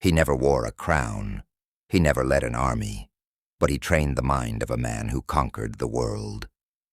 He never wore a crown. He never led an army. But he trained the mind of a man who conquered the world.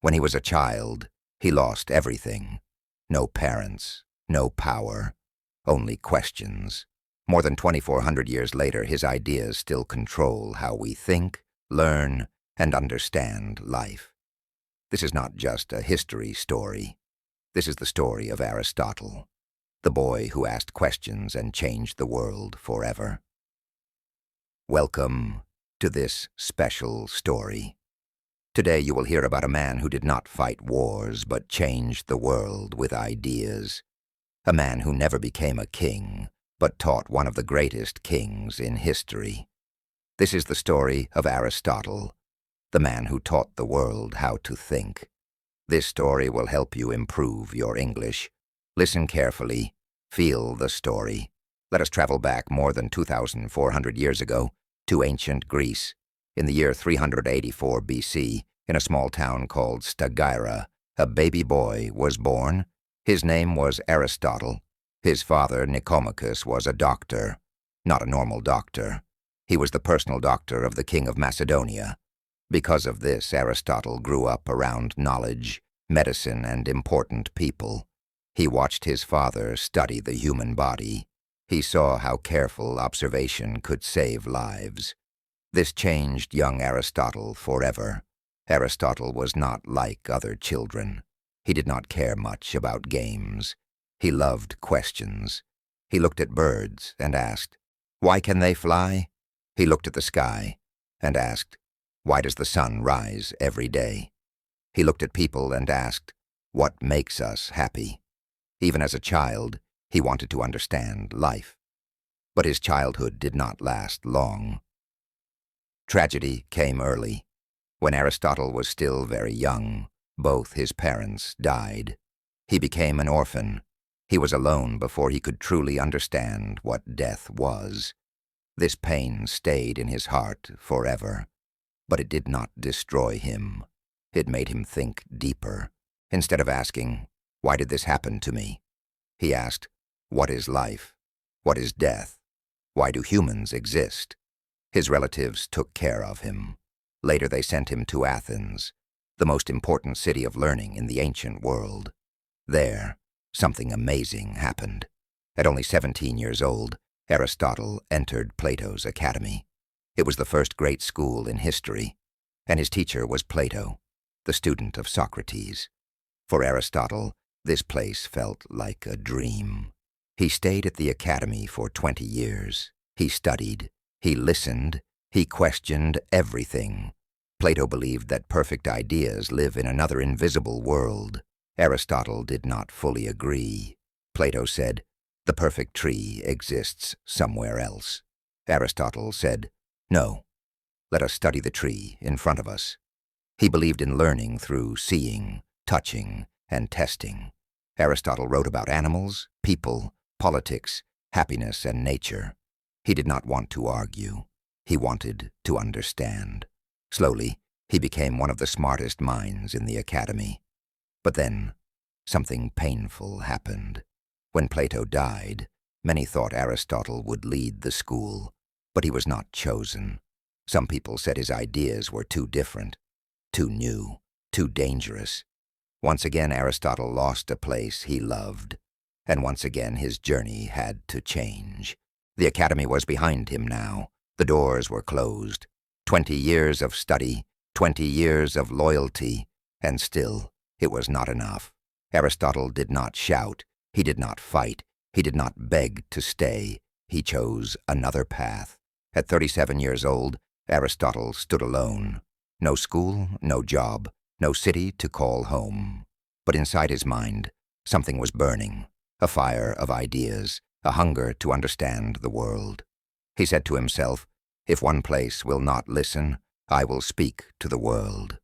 When he was a child, he lost everything. No parents, no power, only questions. More than 2,400 years later, his ideas still control how we think, learn, and understand life. This is not just a history story. This is the story of Aristotle, the boy who asked questions and changed the world forever. Welcome to this special story. Today you will hear about a man who did not fight wars but changed the world with ideas. A man who never became a king but taught one of the greatest kings in history. This is the story of Aristotle, the man who taught the world how to think. This story will help you improve your English. Listen carefully. Feel the story. Let us travel back more than 2,400 years ago to ancient Greece. In the year 384 BC, in a small town called Stagira, a baby boy was born. His name was Aristotle. His father, Nicomachus, was a doctor, not a normal doctor. He was the personal doctor of the king of Macedonia. Because of this, Aristotle grew up around knowledge, medicine, and important people. He watched his father study the human body. He saw how careful observation could save lives. This changed young Aristotle forever. Aristotle was not like other children. He did not care much about games. He loved questions. He looked at birds and asked, "Why can they fly?" He looked at the sky and asked, "Why does the sun rise every day?" He looked at people and asked, "What makes us happy?" Even as a child, he wanted to understand life. But his childhood did not last long. Tragedy came early. When Aristotle was still very young, both his parents died. He became an orphan. He was alone before he could truly understand what death was. This pain stayed in his heart forever. But it did not destroy him. It made him think deeper. Instead of asking, "Why did this happen to me?" he asked, "What is life? What is death? Why do humans exist?" His relatives took care of him. Later they sent him to Athens, the most important city of learning in the ancient world. There, something amazing happened. At only 17 years old, Aristotle entered Plato's academy. It was the first great school in history, and his teacher was Plato, the student of Socrates. For Aristotle, this place felt like a dream. He stayed at the academy for 20 years. He studied, he listened, he questioned everything. Plato believed that perfect ideas live in another invisible world. Aristotle did not fully agree. Plato said, "The perfect tree exists somewhere else." Aristotle said, "No, let us study the tree in front of us." He believed in learning through seeing, touching, and testing. Aristotle wrote about animals, people, politics, happiness, and nature. He did not want to argue. He wanted to understand. Slowly, he became one of the smartest minds in the academy. But then, something painful happened. When Plato died, many thought Aristotle would lead the school, but he was not chosen. Some people said his ideas were too different, too new, too dangerous. Once again, Aristotle lost a place he loved, and once again his journey had to change. The academy was behind him now. The doors were closed. 20 years of study, 20 years of loyalty, and still it was not enough. Aristotle did not shout. He did not fight. He did not beg to stay. He chose another path. At 37 years old, Aristotle stood alone. No school, no job, no city to call home. But inside his mind, something was burning, a fire of ideas, a hunger to understand the world. He said to himself, "If one place will not listen, I will speak to the world."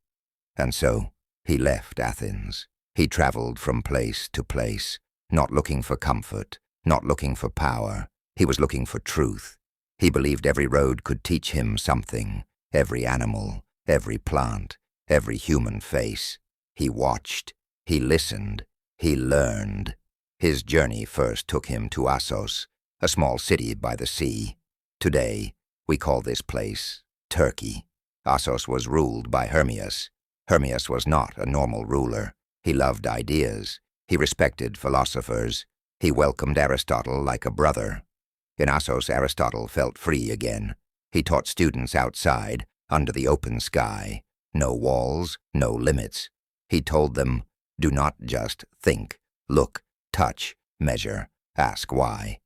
And so he left Athens. He traveled from place to place, not looking for comfort, not looking for power. He was looking for truth. He believed every road could teach him something, every animal, every plant, every human face. He watched, he listened, he learned. His journey first took him to Assos, a small city by the sea. Today, we call this place Turkey. Assos was ruled by Hermias. Hermias was not a normal ruler. He loved ideas. He respected philosophers. He welcomed Aristotle like a brother. In Assos, Aristotle felt free again. He taught students outside, under the open sky. No walls, no limits. He told them, do not just think, look, touch, measure, ask why.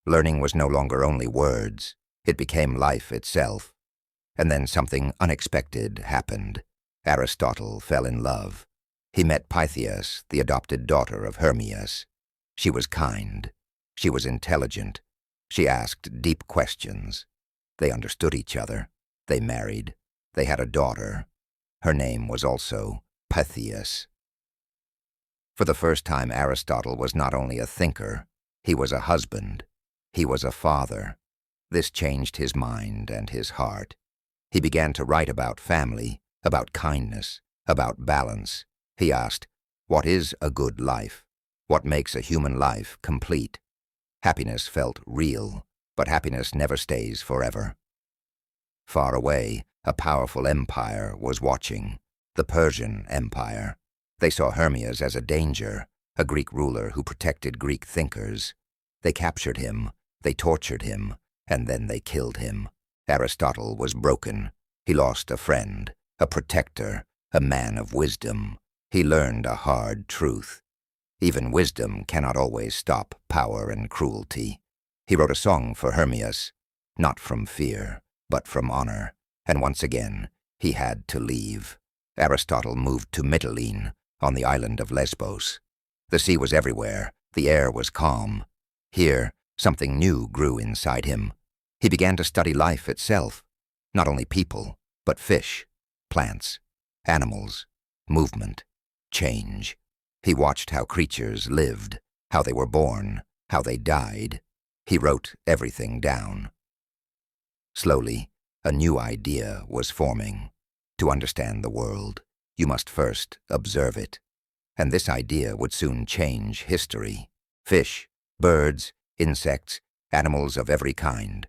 Learning was no longer only words. It became life itself. And then something unexpected happened. Aristotle fell in love. He met Pythias, the adopted daughter of Hermias. She was kind. She was intelligent. She asked deep questions. They understood each other. They married. They had a daughter. Her name was also Pythias. For the first time, Aristotle was not only a thinker, he was a husband. He was a father. This changed his mind and his heart. He began to write about family, about kindness, about balance. He asked, what is a good life? What makes a human life complete? Happiness felt real, but happiness never stays forever. Far away, a powerful empire was watching, the Persian Empire. They saw Hermias as a danger, a Greek ruler who protected Greek thinkers. They captured him, they tortured him, and then they killed him. Aristotle was broken. He lost a friend, a protector, a man of wisdom. He learned a hard truth. Even wisdom cannot always stop power and cruelty. He wrote a song for Hermias, not from fear, but from honor, and once again he had to leave. Aristotle moved to Mytilene, on the island of Lesbos. The sea was everywhere, the air was calm. Here, something new grew inside him. He began to study life itself, not only people, but fish, plants, animals, movement, change. He watched how creatures lived, how they were born, how they died. He wrote everything down. Slowly, a new idea was forming. To understand the world, you must first observe it. And this idea would soon change history. Fish, birds, insects, animals of every kind.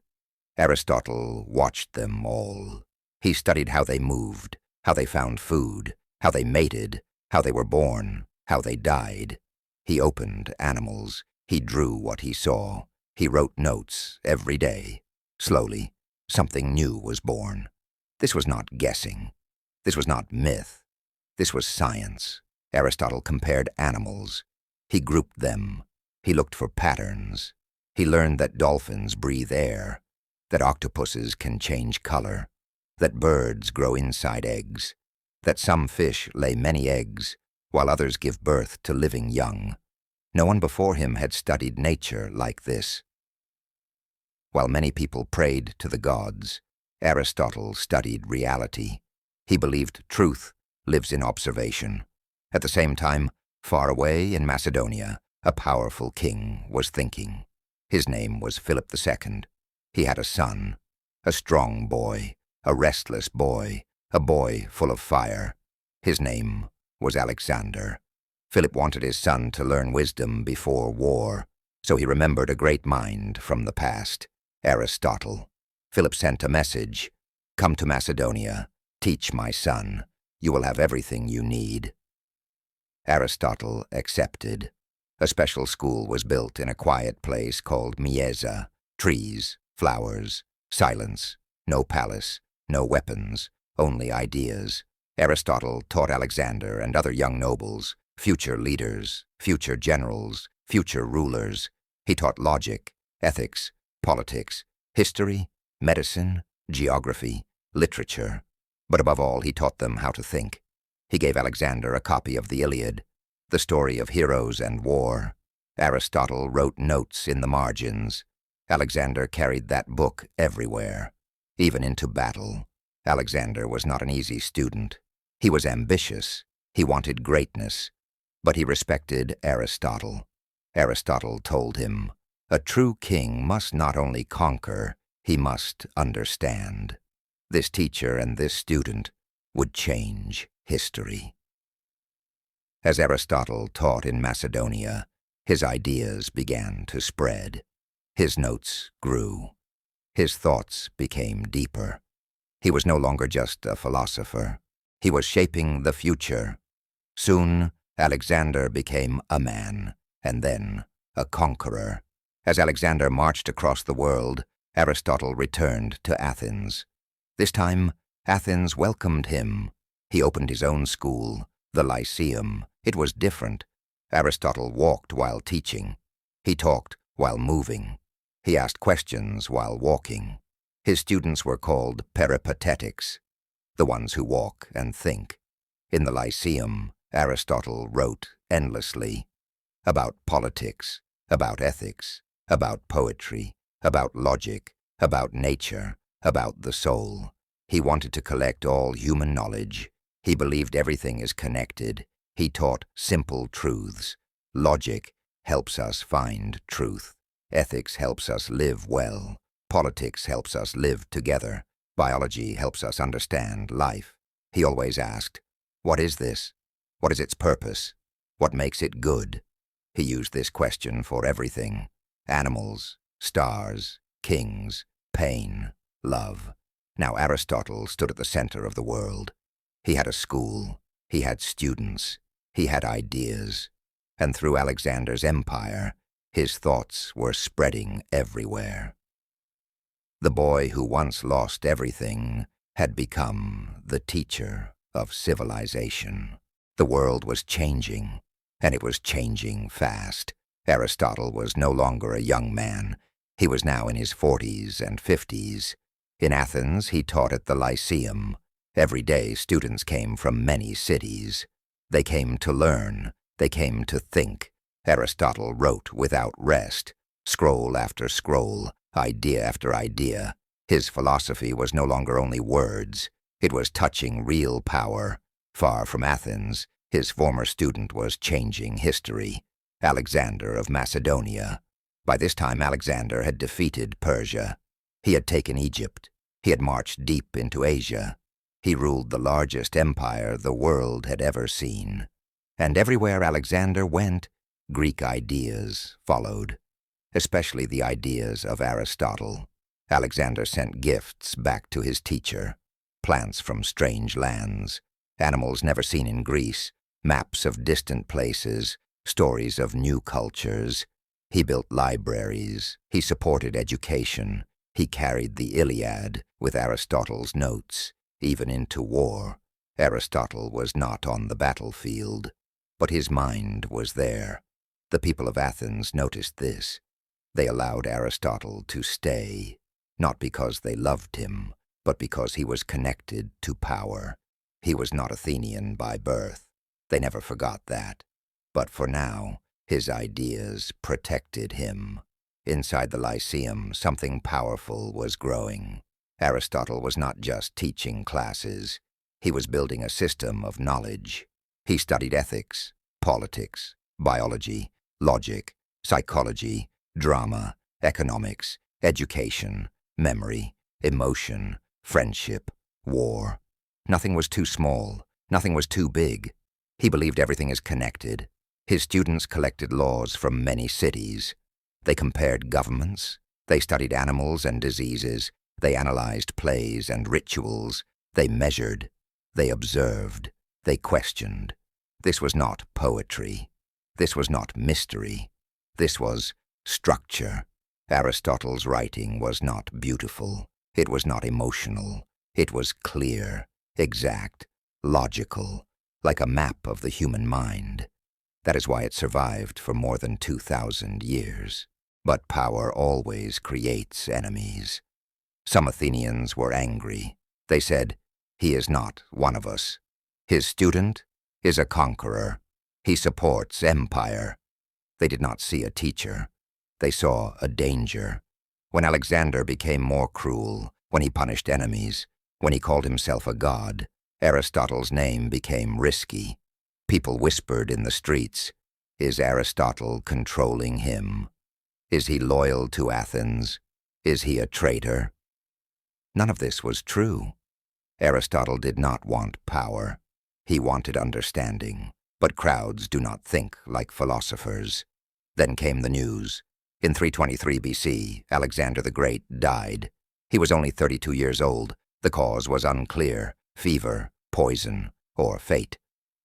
Aristotle watched them all. He studied how they moved, how they found food, how they mated, how they were born, how they died. He opened animals. He drew what he saw. He wrote notes every day. Slowly, something new was born. This was not guessing. This was not myth. This was science. Aristotle compared animals. He grouped them. He looked for patterns. He learned that dolphins breathe air, that octopuses can change color, that birds grow inside eggs, that some fish lay many eggs, while others give birth to living young. No one before him had studied nature like this. While many people prayed to the gods, Aristotle studied reality. He believed truth lives in observation. At the same time, far away in Macedonia, a powerful king was thinking. His name was Philip II. He had a son, a strong boy, a restless boy, a boy full of fire. His name was Alexander. Philip wanted his son to learn wisdom before war, so he remembered a great mind from the past, Aristotle. Philip sent a message, "Come to Macedonia, teach my son. You will have everything you need." Aristotle accepted. A special school was built in a quiet place called Mieza. Trees, flowers, silence, no palace, no weapons, only ideas. Aristotle taught Alexander and other young nobles, future leaders, future generals, future rulers. He taught logic, ethics, politics, history, medicine, geography, literature. But above all, he taught them how to think. He gave Alexander a copy of the Iliad, the story of heroes and war. Aristotle wrote notes in the margins. Alexander carried that book everywhere, even into battle. Alexander was not an easy student. He was ambitious. He wanted greatness. But he respected Aristotle. Aristotle told him, "A true king must not only conquer, he must understand." This teacher and this student would change history. As Aristotle taught in Macedonia, his ideas began to spread. His notes grew. His thoughts became deeper. He was no longer just a philosopher. He was shaping the future. Soon, Alexander became a man, and then a conqueror. As Alexander marched across the world, Aristotle returned to Athens. This time, Athens welcomed him. He opened his own school, the Lyceum. It was different. Aristotle walked while teaching. He talked while moving. He asked questions while walking. His students were called peripatetics, the ones who walk and think. In the Lyceum, Aristotle wrote endlessly about politics, about ethics, about poetry, about logic, about nature, about the soul. He wanted to collect all human knowledge. He believed everything is connected. He taught simple truths. Logic helps us find truth. Ethics helps us live well. Politics helps us live together. Biology helps us understand life. He always asked, "What is this? What is its purpose? What makes it good?" He used this question for everything: animals, stars, kings, pain, love. Now Aristotle stood at the center of the world. He had a school. He had students. He had ideas. And through Alexander's empire, his thoughts were spreading everywhere. The boy who once lost everything had become the teacher of civilization. The world was changing, and it was changing fast. Aristotle was no longer a young man. He was now in his 40s and 50s. In Athens, he taught at the Lyceum. Every day, students came from many cities. They came to learn. They came to think. Aristotle wrote without rest, scroll after scroll, idea after idea. His philosophy was no longer only words. It was touching real power. Far from Athens, his former student was changing history. Alexander of Macedonia. By this time, Alexander had defeated Persia. He had taken Egypt. He had marched deep into Asia. He ruled the largest empire the world had ever seen. And everywhere Alexander went, Greek ideas followed, especially the ideas of Aristotle. Alexander sent gifts back to his teacher: plants from strange lands, animals never seen in Greece, maps of distant places, stories of new cultures. He built libraries. He supported education. He carried the Iliad with Aristotle's notes, even into war. Aristotle was not on the battlefield, but his mind was there. The people of Athens noticed this. They allowed Aristotle to stay, not because they loved him, but because he was connected to power. He was not Athenian by birth. They never forgot that. But for now, his ideas protected him. Inside the Lyceum, something powerful was growing. Aristotle was not just teaching classes. He was building a system of knowledge. He studied ethics, politics, biology, logic, psychology, drama, economics, education, memory, emotion, friendship, war. Nothing was too small. Nothing was too big. He believed everything is connected. His students collected laws from many cities. They compared governments. They studied animals and diseases. They analyzed plays and rituals. They measured. They observed. They questioned. This was not poetry. This was not mystery. This was structure. Aristotle's writing was not beautiful. It was not emotional. It was clear, exact, logical, like a map of the human mind. That is why it survived for more than 2,000 years. But power always creates enemies. Some Athenians were angry. They said, "He is not one of us. His student is a conqueror. He supports empire." They did not see a teacher. They saw a danger. When Alexander became more cruel, when he punished enemies, when he called himself a god, Aristotle's name became risky. People whispered in the streets, "Is Aristotle controlling him? Is he loyal to Athens? Is he a traitor?" None of this was true. Aristotle did not want power. He wanted understanding. But crowds do not think like philosophers. Then came the news. In 323 BC, Alexander the Great died. He was only 32 years old. The cause was unclear: fever, poison, or fate.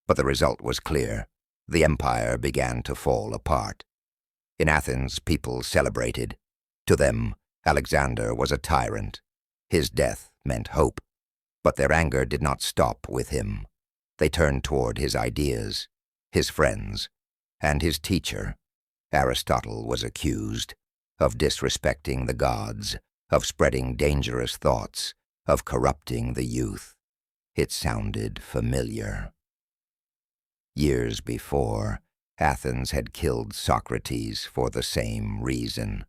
But the result was clear. The empire began to fall apart. In Athens, people celebrated. To them, Alexander was a tyrant. His death meant hope. But their anger did not stop with him. They turned toward his ideas, his friends, and his teacher. Aristotle was accused of disrespecting the gods, of spreading dangerous thoughts, of corrupting the youth. It sounded familiar. Years before, Athens had killed Socrates for the same reason.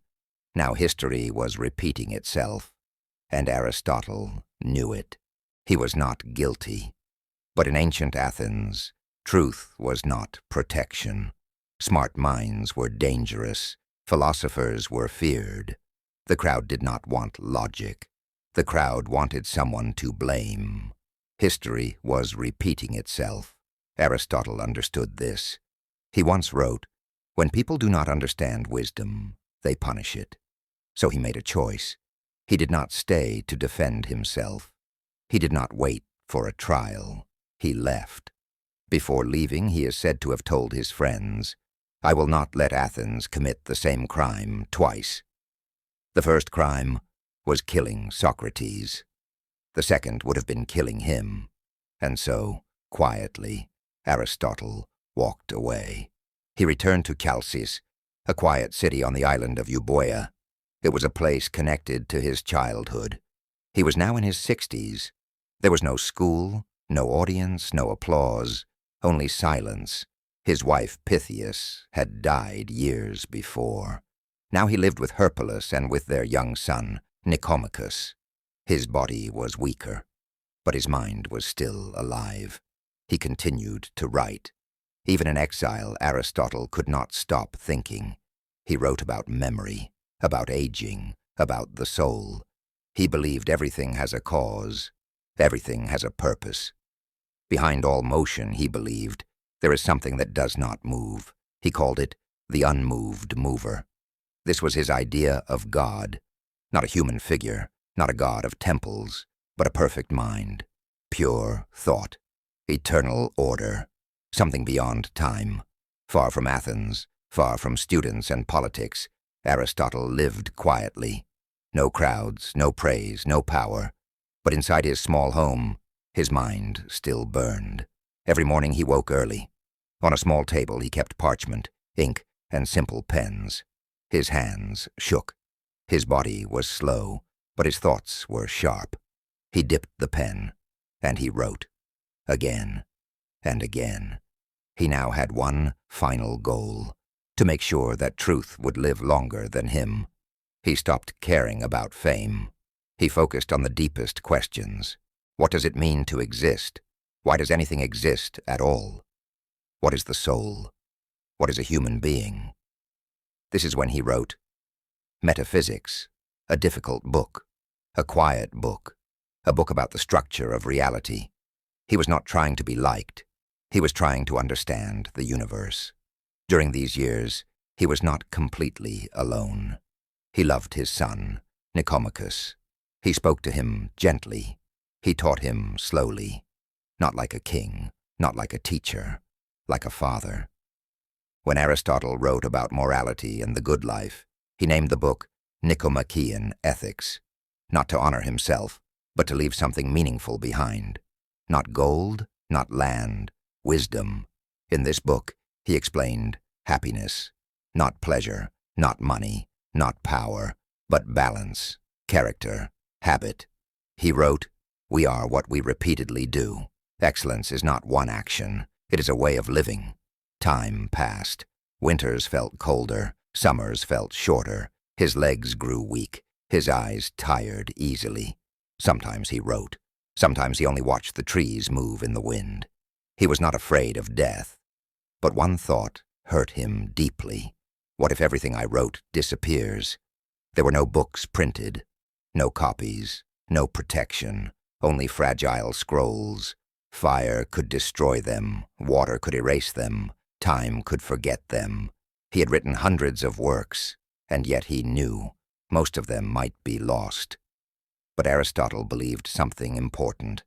Now history was repeating itself, and Aristotle knew it. He was not guilty. But in ancient Athens, truth was not protection. Smart minds were dangerous. Philosophers were feared. The crowd did not want logic. The crowd wanted someone to blame. History was repeating itself. Aristotle understood this. He once wrote, "When people do not understand wisdom, they punish it." So he made a choice. He did not stay to defend himself. He did not wait for a trial. He left. Before leaving, he is said to have told his friends, "I will not let Athens commit the same crime twice." The first crime was killing Socrates. The second would have been killing him. And so, quietly, Aristotle walked away. He returned to Chalcis, a quiet city on the island of Euboea. It was a place connected to his childhood. He was now in his 60s. There was no school, no audience, no applause, only silence. His wife Pythias had died years before. Now he lived with Herpulus and with their young son, Nicomachus. His body was weaker, but his mind was still alive. He continued to write. Even in exile, Aristotle could not stop thinking. He wrote about memory, about aging, about the soul. He believed everything has a cause, everything has a purpose. Behind all motion, he believed, there is something that does not move. He called it the unmoved mover. This was his idea of God, not a human figure, not a god of temples, but a perfect mind, pure thought, eternal order, something beyond time. Far from Athens, far from students and politics, Aristotle lived quietly. No crowds, no praise, no power. But inside his small home, his mind still burned. Every morning he woke early. On a small table he kept parchment, ink, and simple pens. His hands shook. His body was slow, but his thoughts were sharp. He dipped the pen, and he wrote. Again and again. He now had one final goal, to make sure that truth would live longer than him. He stopped caring about fame. He focused on the deepest questions. What does it mean to exist? Why does anything exist at all? What is the soul? What is a human being? This is when he wrote, Metaphysics, a difficult book, a quiet book, a book about the structure of reality. He was not trying to be liked. He was trying to understand the universe. During these years, he was not completely alone. He loved his son, Nicomachus. He spoke to him gently. He taught him slowly, not like a king, not like a teacher, like a father. When Aristotle wrote about morality and the good life, he named the book Nicomachean Ethics, not to honor himself, but to leave something meaningful behind. Not gold, not land, wisdom. In this book, he explained happiness, not pleasure, not money, not power, but balance, character, habit. He wrote, "We are what we repeatedly do. Excellence is not one action. It is a way of living." Time passed. Winters felt colder. Summers felt shorter. His legs grew weak. His eyes tired easily. Sometimes he wrote. Sometimes he only watched the trees move in the wind. He was not afraid of death. But one thought hurt him deeply. What if everything I wrote disappears? There were no books printed, no copies, no protection, only fragile scrolls. Fire could destroy them, water could erase them, time could forget them. He had written hundreds of works, and yet he knew most of them might be lost. But Aristotle believed something important.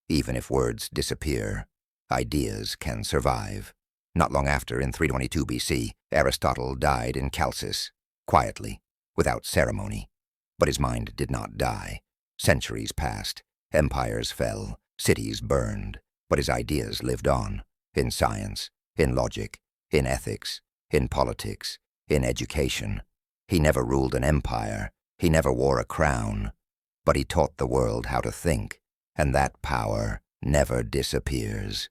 Even if words disappear, ideas can survive. Not long after, in 322 BC, Aristotle died in Chalcis, quietly, without ceremony. But his mind did not die. Centuries passed, empires fell, cities burned, but his ideas lived on, in science, in logic, in ethics, in politics, in education. He never ruled an empire, he never wore a crown, but he taught the world how to think, and that power never disappears.